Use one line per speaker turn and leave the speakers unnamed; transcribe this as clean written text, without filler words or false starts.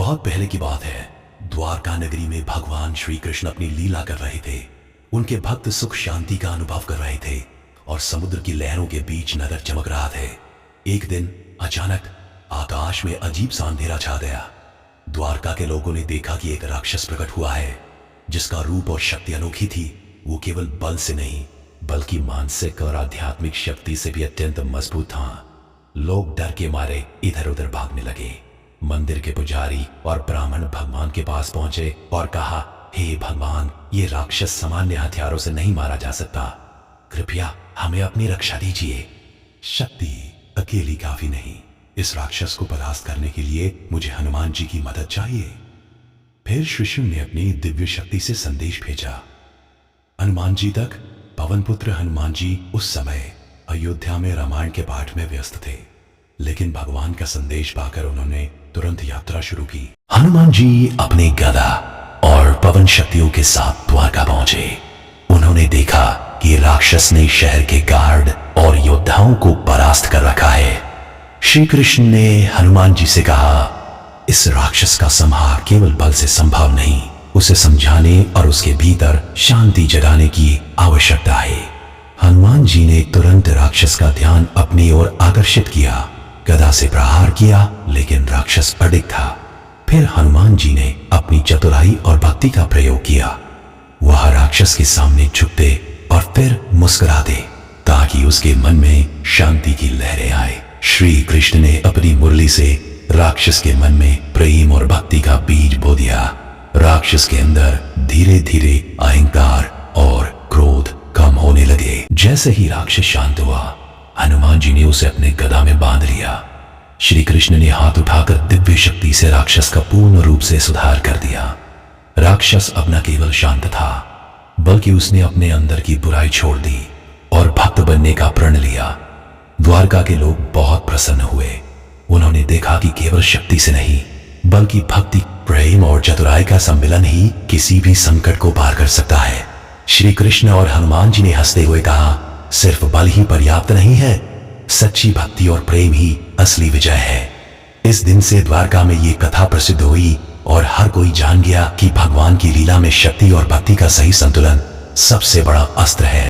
बहुत पहले की बात है। द्वारका नगरी में भगवान श्री कृष्ण अपनी लीला कर रहे थे। उनके भक्त सुख शांति का अनुभव कर रहे थे और समुद्र की लहरों के बीच नगर चमक रहा थे। एक दिन अचानक आकाश में अजीब सा अंधेरा छा गया। द्वारका के लोगों ने देखा कि एक राक्षस प्रकट हुआ है, जिसका रूप और शक्ति अनोखी थी। वो केवल बल से नहीं बल्कि मानसिक और आध्यात्मिक शक्ति से भी अत्यंत मजबूत था। लोग डर के मारे इधर उधर भागने लगे। मंदिर के पुजारी और ब्राह्मण भगवान के पास पहुंचे और कहा, हे भगवान, ये राक्षस सामान्य हथियारों से नहीं मारा जा सकता। कृपया हमें अपनी रक्षा दीजिए। शक्ति अकेली काफी नहीं, इस राक्षस को परास्त करने के लिए मुझे हनुमान जी की मदद चाहिए। फिर श्रीकृष्ण ने अपनी दिव्य शक्ति से संदेश भेजा हनुमान जी तक। पवन पुत्र हनुमान जी उस समय अयोध्या में रामायण के पाठ में व्यस्त थे, लेकिन भगवान का संदेश पाकर उन्होंने तुरंत यात्रा शुरू की। हनुमान जी अपने गदा और पवन शक्तियों के साथ द्वारका पहुंचे। उन्होंने देखा कि राक्षस ने शहर के गार्ड और योद्धाओं को परास्त कर रखा है। श्री कृष्ण ने हनुमान जी से कहा, इस राक्षस का संहार केवल बल से संभव नहीं, उसे समझाने और उसके भीतर शांति जगाने की आवश्यकता है। हनुमान जी ने तुरंत राक्षस का ध्यान अपनी ओर आकर्षित किया, गदा से प्रहार किया, लेकिन राक्षस अडिग था। फिर हनुमान जी ने अपनी चतुराई और भक्ति का प्रयोग किया। वह राक्षस के सामने झुकते और फिर मुस्कुराते ताकि उसके मन में शांति की लहरें आए। श्री कृष्ण ने अपनी मुरली से राक्षस के मन में प्रेम और भक्ति का बीज बो दिया। राक्षस के अंदर धीरे धीरे अहंकार और क्रोध कम होने लगे। जैसे ही राक्षस शांत हुआ, हनुमान जी ने उसे अपने गदा में बांध लिया। श्री कृष्ण ने हाथ उठाकर दिव्य शक्ति से राक्षस का पूर्ण रूप से सुधार कर दिया। राक्षस अब न केवल शांत था, बल्कि उसने अपने अंदर की बुराई छोड़ दी और भक्त बनने का प्रण लिया। द्वारका के लोग बहुत प्रसन्न हुए। उन्होंने देखा कि केवल शक्ति से नहीं बल्कि भक्ति, प्रेम और चतुराई का सम्मिलन ही किसी भी संकट को पार कर सकता है। श्री कृष्ण और हनुमान जी ने हंसते हुए कहा, सिर्फ बल ही पर्याप्त नहीं है, सच्ची भक्ति और प्रेम ही असली विजय है। इस दिन से द्वारका में ये कथा प्रसिद्ध हुई और हर कोई जान गया कि भगवान की लीला में शक्ति और भक्ति का सही संतुलन सबसे बड़ा अस्त्र है।